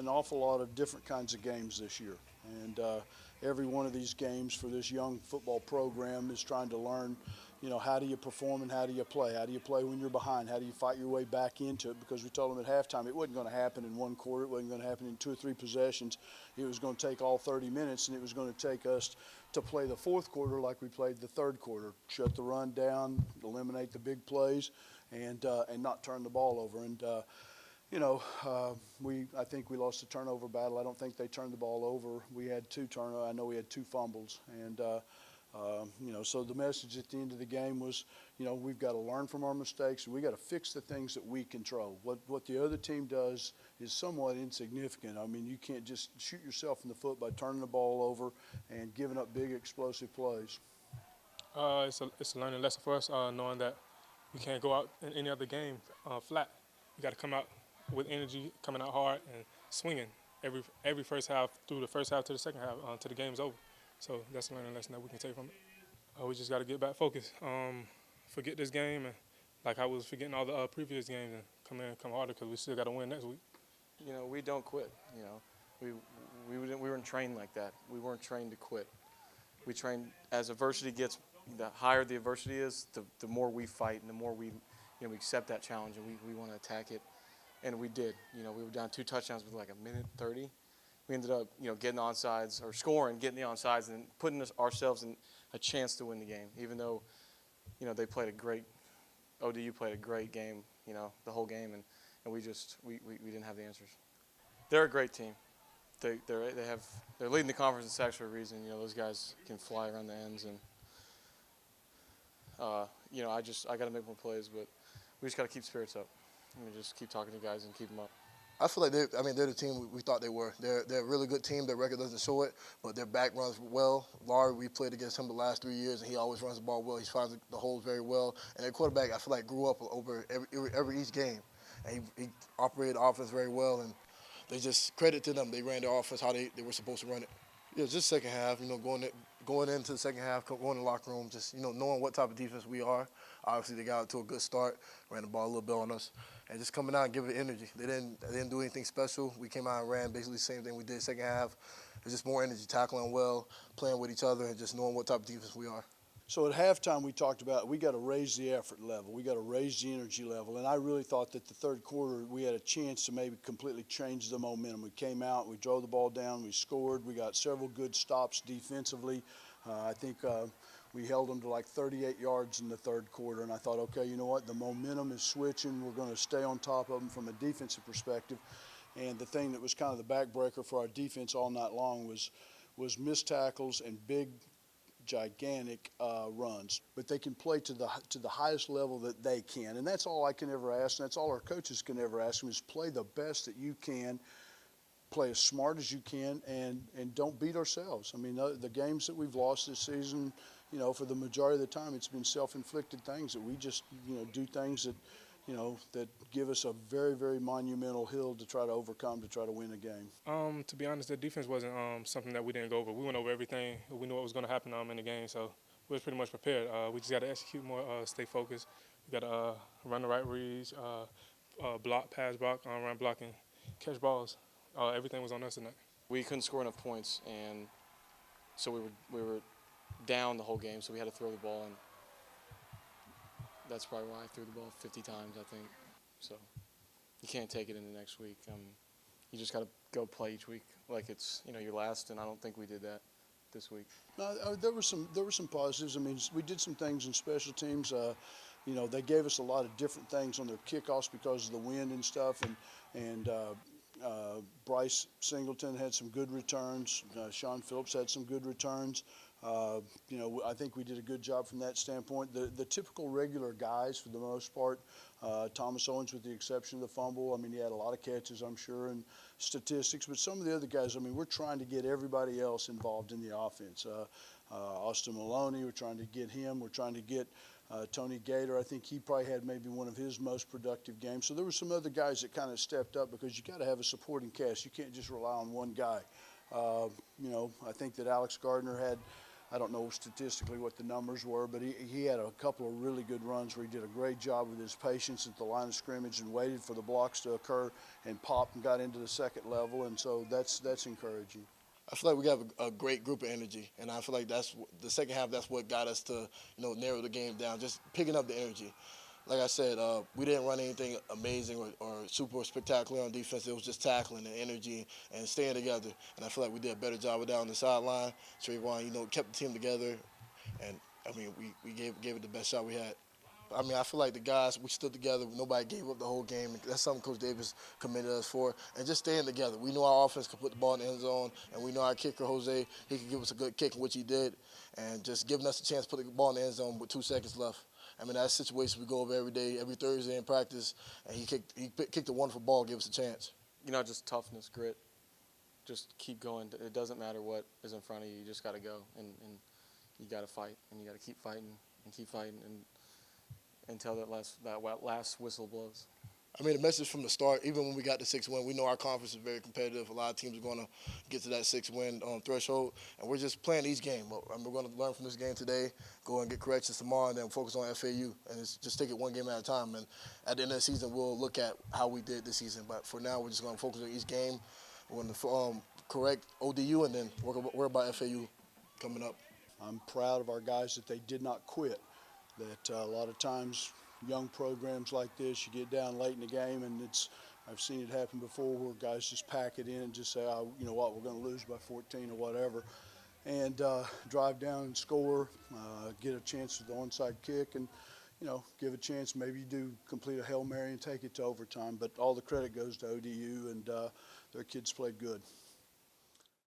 an awful lot of different kinds of games this year. And every one of these games for this young football program is trying to learn, how do you perform and how do you play? How do you play when you're behind? How do you fight your way back into it? Because we told them at halftime it wasn't going to happen in one quarter. It wasn't going to happen in 2 or 3 possessions. It was going to take all 30 minutes, and it was going to take us to play the fourth quarter like we played the third quarter. Shut the run down, eliminate the big plays, and not turn the ball over. And I think we lost the turnover battle. I don't think they turned the ball over. We had 2 turnovers. I know we had 2 fumbles. And, so the message at the end of the game was, we've got to learn from our mistakes. We've got to fix the things that we control. What the other team does is somewhat insignificant. I mean, you can't just shoot yourself in the foot by turning the ball over and giving up big explosive plays. It's a learning lesson for us, knowing that we can't go out in any other game flat. We got to come out with energy, coming out hard and swinging every first half, through the first half to the second half, until the game's over. So that's a learning lesson that we can take from it. We just got to get back focused, forget this game, and like I was forgetting all the previous games, and come harder, because we still got to win next week. We don't quit. We weren't trained like that. We weren't trained to quit. We trained as adversity gets. The higher the adversity is, the more we fight, and the more we accept that challenge, and we want to attack it. And we did. We were down 2 touchdowns with like 1:30. We ended up, getting onside or scoring, getting the onside, and putting ourselves in a chance to win the game. Even though, they played ODU played a great game, the whole game, and we didn't have the answers. They're a great team. They're leading the conference in sacks for a reason. Those guys can fly around the ends, and I got to make more plays, but we just got to keep spirits up. Just keep talking to guys and keep them up. I feel like they're the team we thought they were. They're a really good team. Their record doesn't show it, but their back runs well. Laurie, we played against him the last 3 years, and he always runs the ball well. He finds the holes very well. And their quarterback, I feel like, grew up over each game. And he operated the offense very well, and they just credit to them. They ran their offense how they were supposed to run it. Yeah, just second half, going into the second half, going in the locker room, just, knowing what type of defense we are. Obviously, they got out to a good start, ran the ball a little bit on us, and just coming out and giving it energy. They didn't do anything special. We came out and ran basically the same thing we did second half. It's just more energy, tackling well, playing with each other, and just knowing what type of defense we are. So at halftime, we talked about we got to raise the effort level. We got to raise the energy level. And I really thought that the third quarter we had a chance to maybe completely change the momentum. We came out, we drove the ball down, we scored. We got several good stops defensively. I think we held them to like 38 yards in the third quarter. And I thought, okay, you know what? The momentum is switching. We're going to stay on top of them from a defensive perspective. And the thing that was kind of the backbreaker for our defense all night long was missed tackles and big, gigantic runs, but they can play to the highest level that they can, and that's all I can ever ask, and that's all our coaches can ever ask them, is play the best that you can, play as smart as you can, and don't beat ourselves. I mean, the games that we've lost this season, for the majority of the time, it's been self-inflicted things that we just, do things that, that give us a very, very monumental hill to try to overcome to try to win a game. To be honest, the defense wasn't something that we didn't go over. We went over everything. We knew what was going to happen in the game, so we was pretty much prepared. We just got to execute more, stay focused. We got to run the right reads, block, pass block, run blocking, catch balls. Everything was on us tonight. We couldn't score enough points, and so we were down the whole game, so we had to throw the ball, and that's probably why I threw the ball 50 times, I think. So you can't take it into next week. You just got to go play each week like it's your last, and I don't think we did that this week. No, there were some positives. I mean, we did some things in special teams. They gave us a lot of different things on their kickoffs because of the wind and stuff, and Bryce Singleton had some good returns. Sean Phillips had some good returns. I think we did a good job from that standpoint. The typical regular guys, for the most part, Thomas Owens with the exception of the fumble. I mean, he had a lot of catches, I'm sure, and statistics. But some of the other guys, I mean, we're trying to get everybody else involved in the offense. Austin Maloney, we're trying to get him. We're trying to get Tony Gator. I think he probably had maybe one of his most productive games. So there were some other guys that kind of stepped up because you got to have a supporting cast. You can't just rely on one guy. I think that Alex Gardner had, I don't know statistically what the numbers were, but he had a couple of really good runs where he did a great job with his patience at the line of scrimmage and waited for the blocks to occur and popped and got into the second level, and so that's encouraging. I feel like we have a great group of energy, and I feel like that's the second half. That's what got us to narrow the game down, just picking up the energy. Like I said, we didn't run anything amazing or super spectacular on defense. It was just tackling and energy and staying together. And I feel like we did a better job of that on the sideline. Trayvon, kept the team together, and I mean we gave it the best shot we had. I mean, I feel like the guys, we stood together. Nobody gave up the whole game. That's something Coach Davis commended us for. And just staying together. We knew our offense could put the ball in the end zone, and we know our kicker, Jose, he could give us a good kick, which he did, and just giving us a chance to put the ball in the end zone with 2 seconds left. I mean, that's a situation we go over every day, every Thursday in practice, and he kicked a wonderful ball, gave us a chance. Just toughness, grit. Just keep going. It doesn't matter what is in front of you. You just got to go, and you got to fight, and you got to keep fighting and until that last whistle blows. I mean, the message from the start, even when we got the 6th win, we know our conference is very competitive. A lot of teams are going to get to that 6th win threshold, and we're just playing each game. I mean, we're going to learn from this game today, go and get corrections tomorrow, and then focus on FAU, and just take it one game at a time. And at the end of the season, we'll look at how we did this season. But for now, we're just going to focus on each game. We're going to correct ODU, and then worry about FAU coming up. I'm proud of our guys that they did not quit. That a lot of times young programs like this, you get down late in the game, and I've seen it happen before where guys just pack it in and just say, oh, you know what, we're going to lose by 14 or whatever, and drive down and score, get a chance with the onside kick, and give a chance. Maybe you do complete a Hail Mary and take it to overtime. But all the credit goes to ODU, and their kids played good.